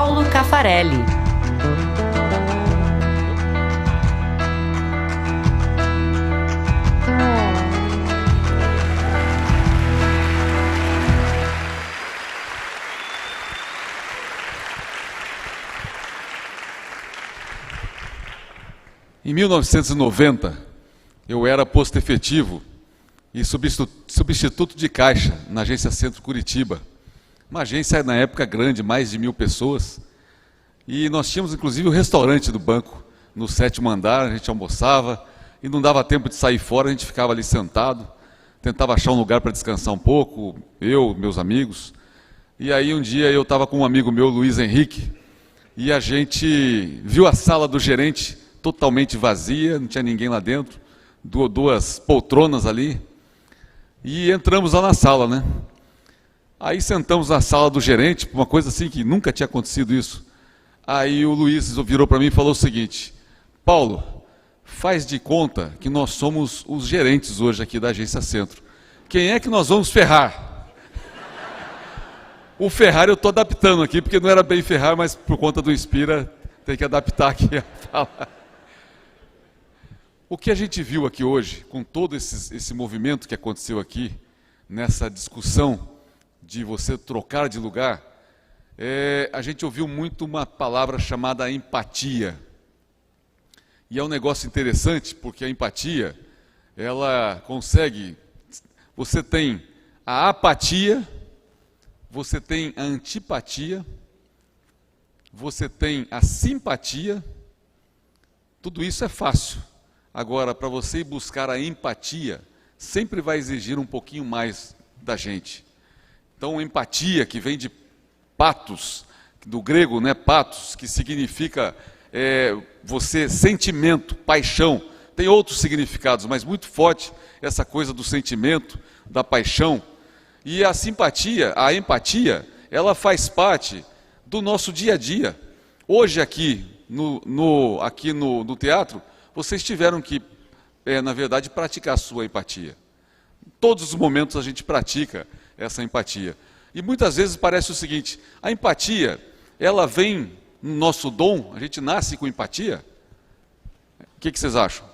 Paulo Caffarelli. Em 1990, eu era posto efetivo e substituto de caixa na Agência Centro Curitiba. Uma agência, na época, grande, mais de 1.000 pessoas. E nós tínhamos, inclusive, o restaurante do banco, no 7º andar, a gente almoçava e não dava tempo de sair fora, a gente ficava ali sentado, tentava achar um lugar para descansar um pouco, eu, meus amigos. E aí um dia eu estava com um amigo meu, Luiz Henrique, e a gente viu a sala do gerente totalmente vazia, não tinha ninguém lá dentro, duas poltronas ali, e entramos lá na sala, né? Aí sentamos na sala do gerente, uma coisa assim que nunca tinha acontecido isso. Aí o Luiz virou para mim e falou o seguinte: Paulo, faz de conta que nós somos os gerentes hoje aqui da Agência Centro. Quem é que nós vamos ferrar? O ferrar eu estou adaptando aqui, porque não era bem ferrar, mas por conta do Inspira tem que adaptar aqui a fala. O que a gente viu aqui hoje, com todo esse movimento que aconteceu aqui, nessa discussão de você trocar de lugar, a gente ouviu muito uma palavra chamada empatia. E é um negócio interessante, porque a empatia, ela consegue... Você tem a apatia, você tem a antipatia, você tem a simpatia, tudo isso é fácil. Agora, para você ir buscar a empatia, sempre vai exigir um pouquinho mais da gente. Então, empatia, que vem de patos, do grego, né, patos, que significa sentimento, paixão. Tem outros significados, mas muito forte essa coisa do sentimento, da paixão. E a simpatia, a empatia, ela faz parte do nosso dia a dia. Hoje aqui no teatro, vocês tiveram que, na verdade, praticar a sua empatia. Em todos os momentos a gente pratica essa empatia. E muitas vezes parece o seguinte: a empatia, ela vem no nosso dom, a gente nasce com empatia? O que vocês acham?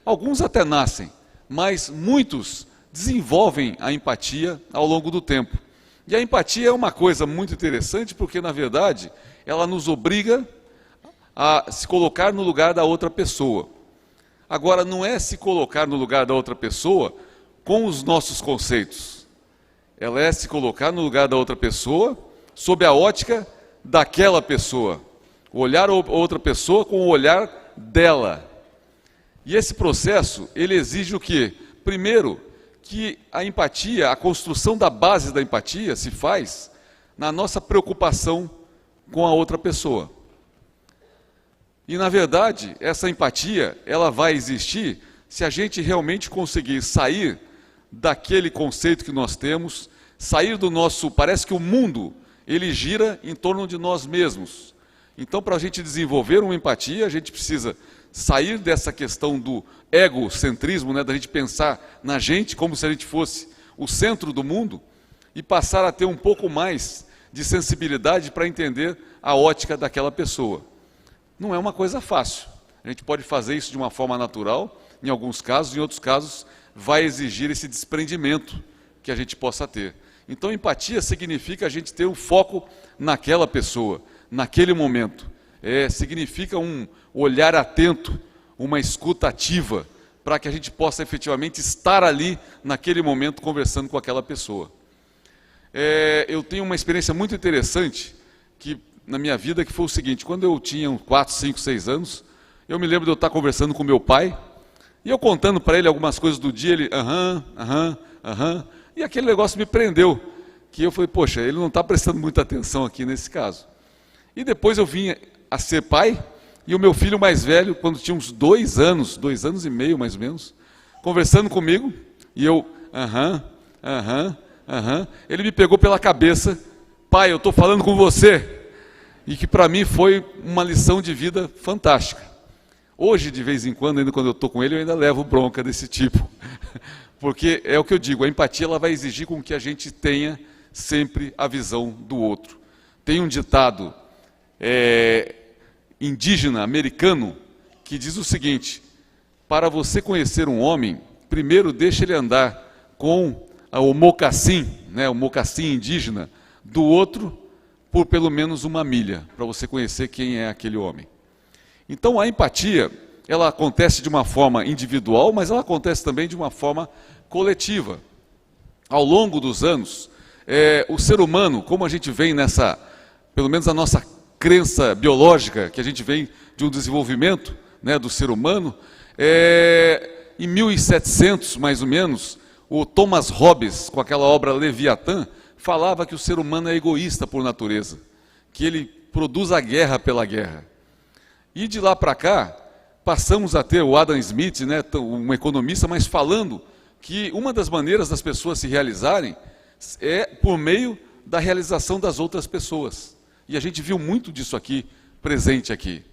Alguns até nascem, mas muitos desenvolvem a empatia ao longo do tempo. E a empatia é uma coisa muito interessante, porque, na verdade, ela nos obriga a se colocar no lugar da outra pessoa. Agora, não é se colocar no lugar da outra pessoa com os nossos conceitos. Ela é se colocar no lugar da outra pessoa sob a ótica daquela pessoa. Olhar a outra pessoa com o olhar dela. E esse processo, ele exige o quê? Primeiro, que a empatia, a construção da base da empatia se faz na nossa preocupação com a outra pessoa. E, na verdade, essa empatia, ela vai existir se a gente realmente conseguir sair daquele conceito que nós temos, sair do nosso... Parece que o mundo, ele gira em torno de nós mesmos. Então, para a gente desenvolver uma empatia, a gente precisa sair dessa questão do egocentrismo, né, da gente pensar na gente como se a gente fosse o centro do mundo, e passar a ter um pouco mais de sensibilidade para entender a ótica daquela pessoa. Não é uma coisa fácil. A gente pode fazer isso de uma forma natural, em alguns casos, em outros casos vai exigir esse desprendimento que a gente possa ter. Então, empatia significa a gente ter um foco naquela pessoa, naquele momento. Significa um olhar atento, uma escuta ativa, para que a gente possa efetivamente estar ali, naquele momento, conversando com aquela pessoa. Eu tenho uma experiência muito interessante na minha vida, que foi o seguinte: quando eu tinha 4, 5, 6 anos, eu me lembro de eu estar conversando com meu pai, e eu contando para ele algumas coisas do dia, ele, e aquele negócio me prendeu, que eu falei, poxa, ele não está prestando muita atenção aqui nesse caso. E depois eu vim a ser pai, e o meu filho mais velho, quando tinha uns 2 anos, 2 anos e meio mais ou menos, conversando comigo, e eu, ele me pegou pela cabeça, pai, eu estou falando com você. E que para mim foi uma lição de vida fantástica. Hoje, de vez em quando, ainda quando eu estou com ele, eu ainda levo bronca desse tipo. Porque é o que eu digo, a empatia ela vai exigir com que a gente tenha sempre a visão do outro. Tem um ditado indígena americano que diz o seguinte: para você conhecer um homem, primeiro deixa ele andar com o mocassim, né, o mocassim indígena, do outro por pelo menos 1 milha, para você conhecer quem é aquele homem. Então a empatia, ela acontece de uma forma individual, mas ela acontece também de uma forma coletiva. Ao longo dos anos, o ser humano, como a gente vem nessa, pelo menos a nossa crença biológica, que a gente vem de um desenvolvimento, né, do ser humano, em 1700, mais ou menos, o Thomas Hobbes, com aquela obra Leviatã, falava que o ser humano é egoísta por natureza, que ele produz a guerra pela guerra. E de lá para cá, passamos a ter o Adam Smith, né, um economista, mas falando que uma das maneiras das pessoas se realizarem é por meio da realização das outras pessoas. E a gente viu muito disso aqui, presente aqui.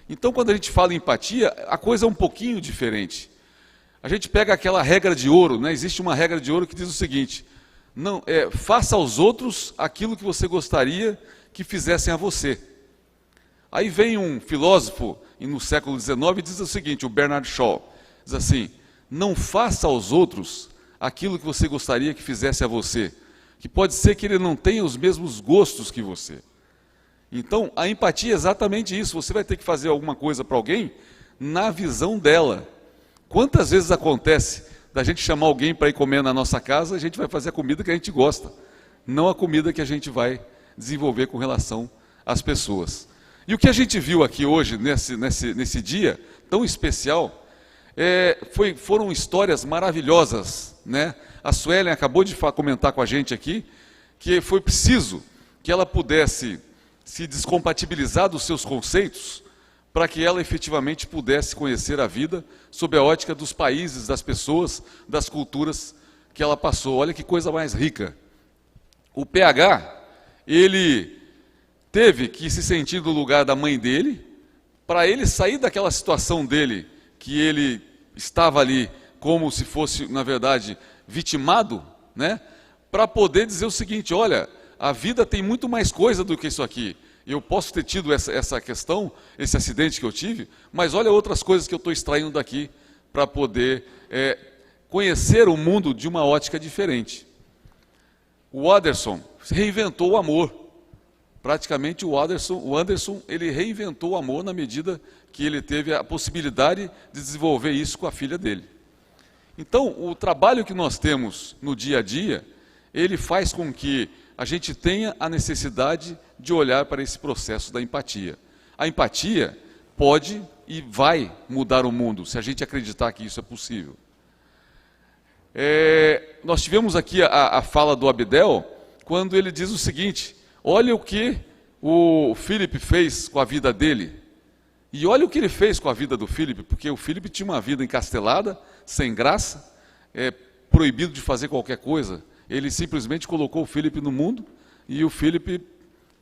Então, quando a gente fala em empatia, a coisa é um pouquinho diferente. A gente pega aquela regra de ouro, né? Existe uma regra de ouro que diz o seguinte: não, faça aos outros aquilo que você gostaria que fizessem a você. Aí vem um filósofo no século XIX e diz o seguinte, o Bernard Shaw, diz assim: não faça aos outros aquilo que você gostaria que fizesse a você, que pode ser que ele não tenha os mesmos gostos que você. Então, a empatia é exatamente isso, você vai ter que fazer alguma coisa para alguém na visão dela. Quantas vezes acontece da gente chamar alguém para ir comer na nossa casa, a gente vai fazer a comida que a gente gosta, não a comida que a gente vai desenvolver com relação às pessoas. E o que a gente viu aqui hoje, nesse dia tão especial, foram histórias maravilhosas, né? A Suelen acabou de comentar com a gente aqui que foi preciso que ela pudesse se descompatibilizar dos seus conceitos para que ela efetivamente pudesse conhecer a vida sob a ótica dos países, das pessoas, das culturas que ela passou. Olha que coisa mais rica. O PH, ele teve que se sentir no lugar da mãe dele, para ele sair daquela situação dele, que ele estava ali como se fosse, na verdade, vitimado, né? Para poder dizer o seguinte: olha, a vida tem muito mais coisa do que isso aqui. Eu posso ter tido essa questão, esse acidente que eu tive, mas olha outras coisas que eu estou extraindo daqui para poder conhecer o mundo de uma ótica diferente. O Anderson reinventou o amor. Praticamente o Anderson, ele reinventou o amor na medida que ele teve a possibilidade de desenvolver isso com a filha dele. Então, o trabalho que nós temos no dia a dia, ele faz com que a gente tenha a necessidade de olhar para esse processo da empatia. A empatia pode e vai mudar o mundo, se a gente acreditar que isso é possível. Nós tivemos aqui a fala do Abdel, quando ele diz o seguinte: olha o que o Philip fez com a vida dele. E olha o que ele fez com a vida do Philip, porque o Philip tinha uma vida encastelada, sem graça, proibido de fazer qualquer coisa. Ele simplesmente colocou o Philip no mundo e o Philip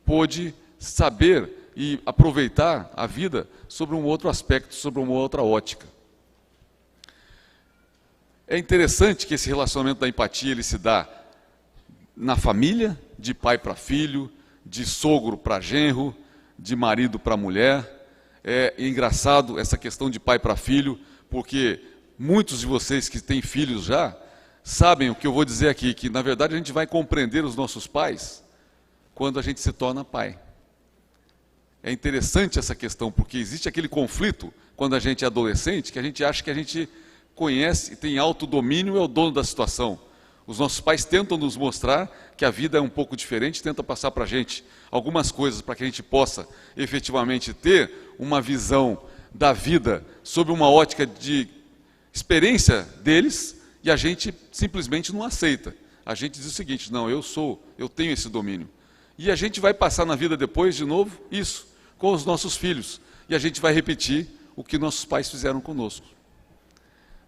pôde saber e aproveitar a vida sobre um outro aspecto, sobre uma outra ótica. É interessante que esse relacionamento da empatia ele se dá na família, de pai para filho, de sogro para genro, de marido para mulher. É engraçado essa questão de pai para filho, porque muitos de vocês que têm filhos já sabem o que eu vou dizer aqui, que na verdade a gente vai compreender os nossos pais quando a gente se torna pai. É interessante essa questão, porque existe aquele conflito quando a gente é adolescente, que a gente acha que a gente conhece e tem autodomínio, é o dono da situação. Os nossos pais tentam nos mostrar que a vida é um pouco diferente, tentam passar para a gente algumas coisas para que a gente possa efetivamente ter uma visão da vida sob uma ótica de experiência deles, e a gente simplesmente não aceita. A gente diz o seguinte: não, eu tenho esse domínio. E a gente vai passar na vida depois de novo isso, com os nossos filhos. E a gente vai repetir o que nossos pais fizeram conosco.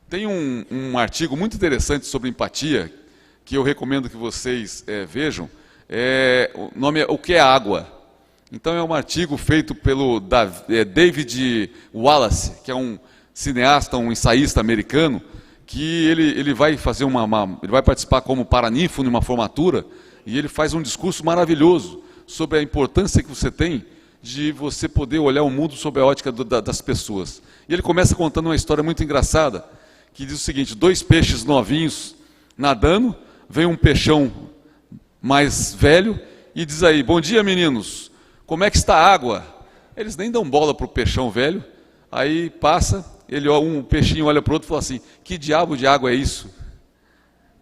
Tem um artigo muito interessante sobre empatia, que eu recomendo que vocês vejam. O nome é O que é Água? Então é um artigo feito pelo David Wallace, que é um cineasta, um ensaísta americano, que ele vai fazer ele vai participar como paraninfo numa formatura, e ele faz um discurso maravilhoso sobre a importância que você tem de você poder olhar o mundo sob a ótica das pessoas. E ele começa contando uma história muito engraçada, que diz o seguinte: 2 peixes novinhos nadando, vem um peixão mais velho e diz aí: bom dia, meninos, como é que está a água? Eles nem dão bola para o peixão velho. Aí passa, um peixinho olha para o outro e fala assim: que diabo de água é isso?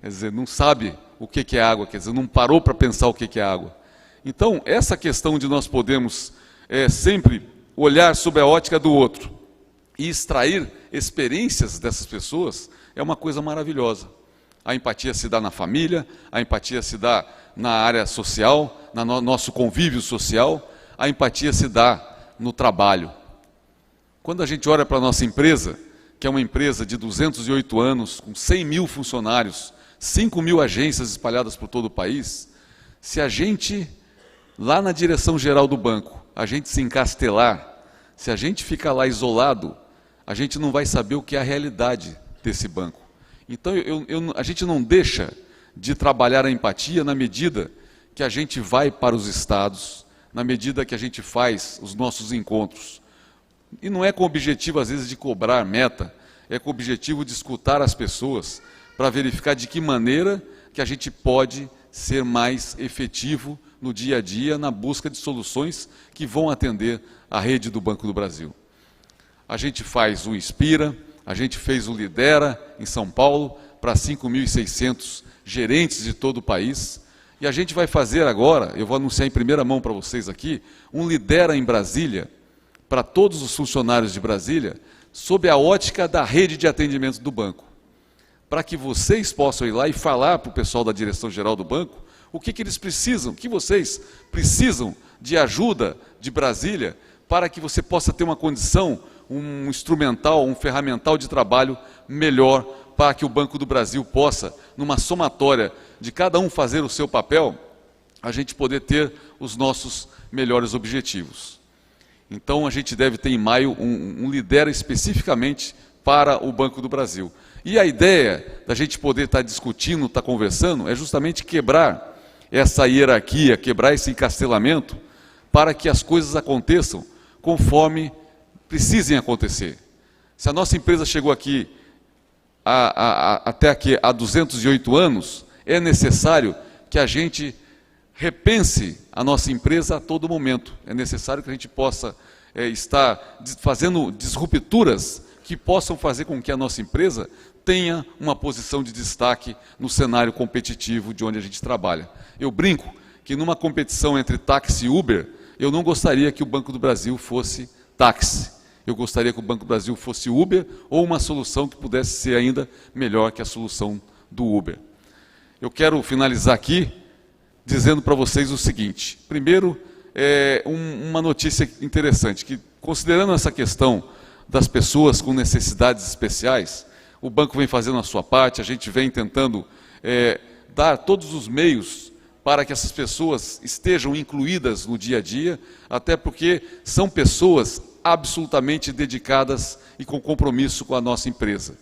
Quer dizer, não sabe o que é água, quer dizer, não parou para pensar o que é água. Então, essa questão de nós podermos sempre olhar sob a ótica do outro e extrair experiências dessas pessoas é uma coisa maravilhosa. A empatia se dá na família, a empatia se dá na área social, no nosso convívio social, a empatia se dá no trabalho. Quando a gente olha para a nossa empresa, que é uma empresa de 208 anos, com 100 mil funcionários, 5 mil agências espalhadas por todo o país, se a gente, lá na direção geral do banco, a gente se encastelar, se a gente ficar lá isolado, a gente não vai saber o que é a realidade desse banco. Então, a gente não deixa de trabalhar a empatia na medida que a gente vai para os estados, na medida que a gente faz os nossos encontros. E não é com o objetivo, às vezes, de cobrar meta, é com o objetivo de escutar as pessoas, para verificar de que maneira que a gente pode ser mais efetivo no dia a dia, na busca de soluções que vão atender a rede do Banco do Brasil. A gente faz o Inspira, a gente fez o Lidera em São Paulo, para 5.600 gerentes de todo o país, e a gente vai fazer agora, eu vou anunciar em primeira mão para vocês aqui, um Lidera em Brasília, para todos os funcionários de Brasília, sob a ótica da rede de atendimento do banco, para que vocês possam ir lá e falar para o pessoal da direção-geral do banco o que eles precisam, que vocês precisam de ajuda de Brasília, para que você possa ter uma condição, um instrumental, um ferramental de trabalho melhor, para que o Banco do Brasil possa, numa somatória de cada um fazer o seu papel, a gente poder ter os nossos melhores objetivos. Então, a gente deve ter em maio um Lidera especificamente para o Banco do Brasil. E a ideia da gente poder estar discutindo, estar conversando, é justamente quebrar essa hierarquia, quebrar esse encastelamento, para que as coisas aconteçam conforme precisem acontecer. Se a nossa empresa chegou aqui até aqui há 208 anos, é necessário que a gente repense a nossa empresa a todo momento. É necessário que a gente possa estar fazendo disrupturas que possam fazer com que a nossa empresa tenha uma posição de destaque no cenário competitivo de onde a gente trabalha. Eu brinco que numa competição entre táxi e Uber, eu não gostaria que o Banco do Brasil fosse táxi. Eu gostaria que o Banco do Brasil fosse Uber ou uma solução que pudesse ser ainda melhor que a solução do Uber. Eu quero finalizar aqui dizendo para vocês o seguinte. Primeiro, uma notícia interessante, que considerando essa questão das pessoas com necessidades especiais, o banco vem fazendo a sua parte, a gente vem tentando dar todos os meios para que essas pessoas estejam incluídas no dia a dia, até porque são pessoas absolutamente dedicadas e com compromisso com a nossa empresa.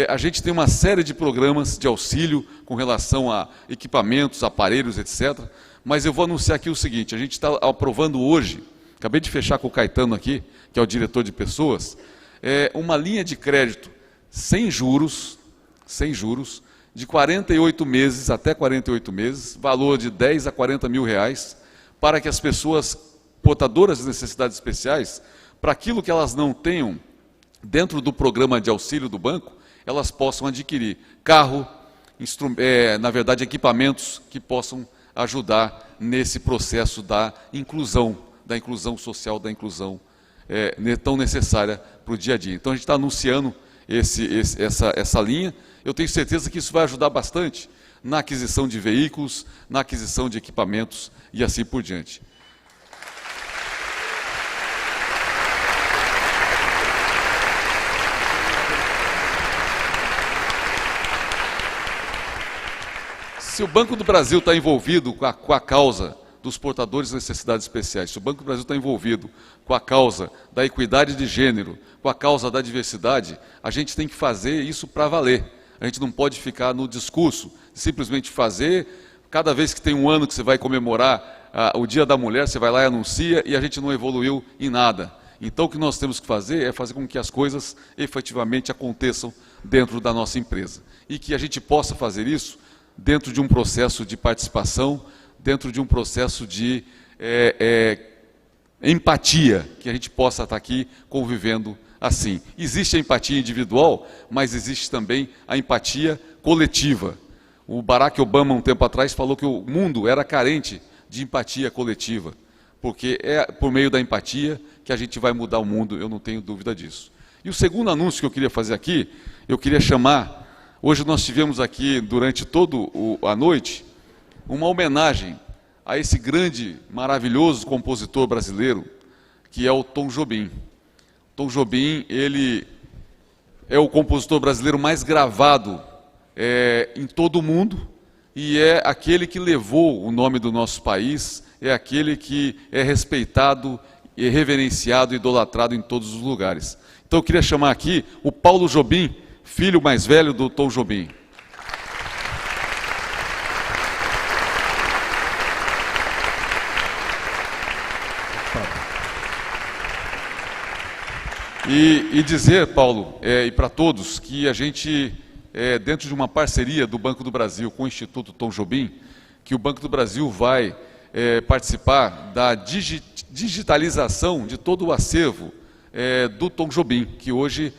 A gente tem uma série de programas de auxílio com relação a equipamentos, aparelhos, etc. Mas eu vou anunciar aqui o seguinte: a gente está aprovando hoje, acabei de fechar com o Caetano aqui, que é o diretor de pessoas, uma linha de crédito sem juros, de 48 meses até 48 meses, valor de 10 a 40 mil reais, para que as pessoas portadoras de necessidades especiais, para aquilo que elas não tenham dentro do programa de auxílio do banco, elas possam adquirir carro, na verdade equipamentos que possam ajudar nesse processo da inclusão social, da inclusão tão necessária para o dia a dia. Então a gente está anunciando essa linha. Eu tenho certeza que isso vai ajudar bastante na aquisição de veículos, na aquisição de equipamentos e assim por diante. Se o Banco do Brasil está envolvido com a causa dos portadores de necessidades especiais, se o Banco do Brasil está envolvido com a causa da equidade de gênero, com a causa da diversidade, a gente tem que fazer isso para valer. A gente não pode ficar no discurso, simplesmente fazer, cada vez que tem um ano que você vai comemorar o Dia da Mulher, você vai lá e anuncia e a gente não evoluiu em nada. Então o que nós temos que fazer é fazer com que as coisas efetivamente aconteçam dentro da nossa empresa. E que a gente possa fazer isso dentro de um processo de participação, dentro de um processo de empatia, que a gente possa estar aqui convivendo assim. Existe a empatia individual, mas existe também a empatia coletiva. O Barack Obama, um tempo atrás, falou que o mundo era carente de empatia coletiva, porque é por meio da empatia que a gente vai mudar o mundo, eu não tenho dúvida disso. E o segundo anúncio que eu queria fazer aqui, eu queria chamar, hoje nós tivemos aqui, durante toda a noite, uma homenagem a esse grande, maravilhoso compositor brasileiro, que é o Tom Jobim. Tom Jobim, ele é o compositor brasileiro mais gravado em todo o mundo, e é aquele que levou o nome do nosso país, é aquele que é respeitado, é reverenciado, idolatrado em todos os lugares. Então eu queria chamar aqui o Paulo Jobim, filho mais velho do Tom Jobim. E dizer, Paulo, e para todos, que a gente, dentro de uma parceria do Banco do Brasil com o Instituto Tom Jobim, que o Banco do Brasil vai participar da digitalização de todo o acervo do Tom Jobim, que hoje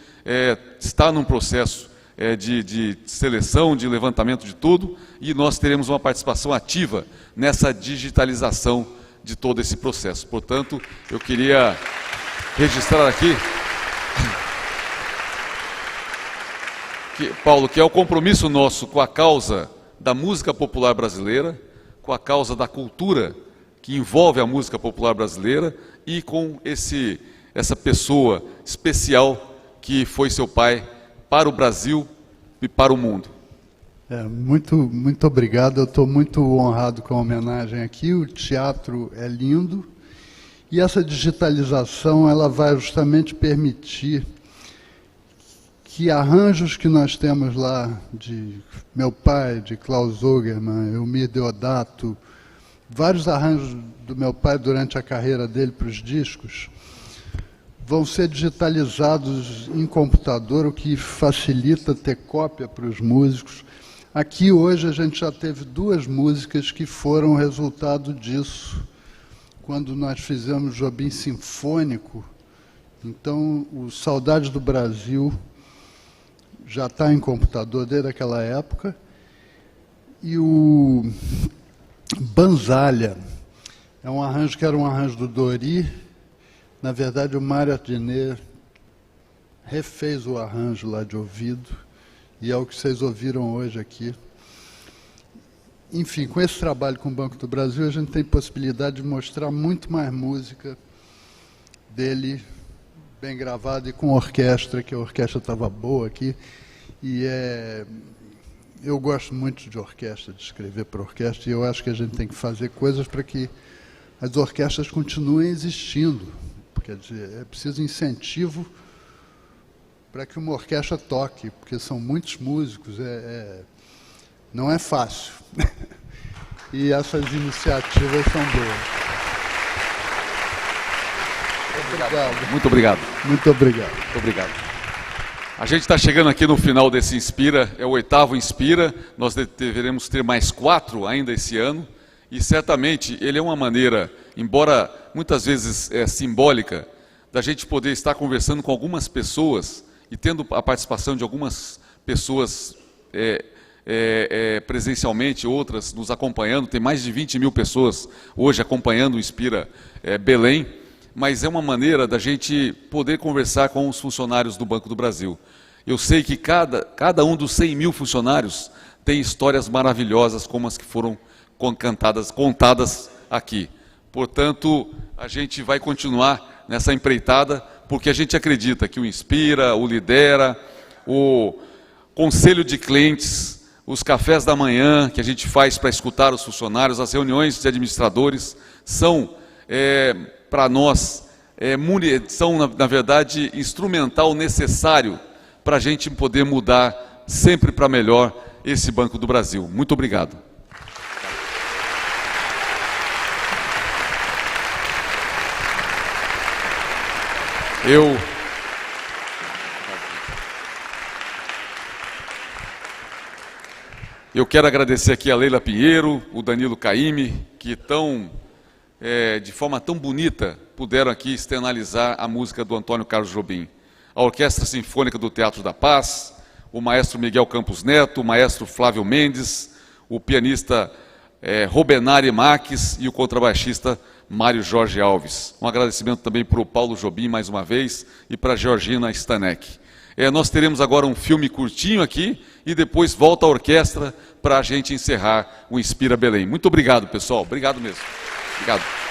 está num processo de seleção, de levantamento de tudo, e nós teremos uma participação ativa nessa digitalização de todo esse processo. Portanto, eu queria registrar aqui, Paulo, que é o compromisso nosso com a causa da música popular brasileira, com a causa da cultura que envolve a música popular brasileira e com essa pessoa especial que foi seu pai para o Brasil e para o mundo. Muito obrigado, eu estou muito honrado com a homenagem aqui, o teatro é lindo e essa digitalização ela vai justamente permitir que arranjos que nós temos lá de meu pai, de Klaus Ogerman, Elmir Deodato, vários arranjos do meu pai durante a carreira dele para os discos, vão ser digitalizados em computador, o que facilita ter cópia para os músicos. Aqui hoje a gente já teve 2 músicas que foram resultado disso, quando nós fizemos Jobim Sinfônico. Então, o Saudades do Brasil já está em computador desde aquela época, e o Banzalha é um arranjo que era um arranjo do Dori. Na verdade, o Mário Adnet refez o arranjo lá de ouvido, e é o que vocês ouviram hoje aqui. Enfim, com esse trabalho com o Banco do Brasil, a gente tem possibilidade de mostrar muito mais música dele, bem gravada e com orquestra, que a orquestra estava boa aqui. E eu gosto muito de orquestra, de escrever para orquestra, e eu acho que a gente tem que fazer coisas para que as orquestras continuem existindo. Quer dizer, é preciso incentivo para que uma orquestra toque, porque são muitos músicos, não é fácil. E essas iniciativas são boas. Obrigado. Muito obrigado. Muito obrigado. Muito obrigado. A gente está chegando aqui no final desse Inspira, é o 8º Inspira, nós deveremos ter mais 4 ainda esse ano, e certamente ele é uma maneira, embora muitas vezes simbólica, da gente poder estar conversando com algumas pessoas e tendo a participação de algumas pessoas presencialmente, outras nos acompanhando. Tem mais de 20 mil pessoas hoje acompanhando o Inspira Belém, mas é uma maneira da gente poder conversar com os funcionários do Banco do Brasil. Eu sei que cada um dos 100 mil funcionários tem histórias maravilhosas como as que foram contadas aqui. Portanto, a gente vai continuar nessa empreitada, porque a gente acredita que o Inspira, o Lidera, o Conselho de Clientes, os cafés da manhã que a gente faz para escutar os funcionários, as reuniões de administradores, são, para nós, são, na verdade, instrumental necessário para a gente poder mudar sempre para melhor esse Banco do Brasil. Muito obrigado. Eu quero agradecer aqui a Leila Pinheiro, o Danilo Caymmi, que de forma tão bonita puderam aqui externalizar a música do Antônio Carlos Jobim. A Orquestra Sinfônica do Teatro da Paz, o maestro Miguel Campos Neto, o maestro Flávio Mendes, o pianista Robenari Marques e o contrabaixista Mário Jorge Alves. Um agradecimento também para o Paulo Jobim, mais uma vez, e para a Georgina Stanek. Nós teremos agora um filme curtinho aqui e depois volta a orquestra para a gente encerrar o Inspira Belém. Muito obrigado, pessoal. Obrigado mesmo. Obrigado.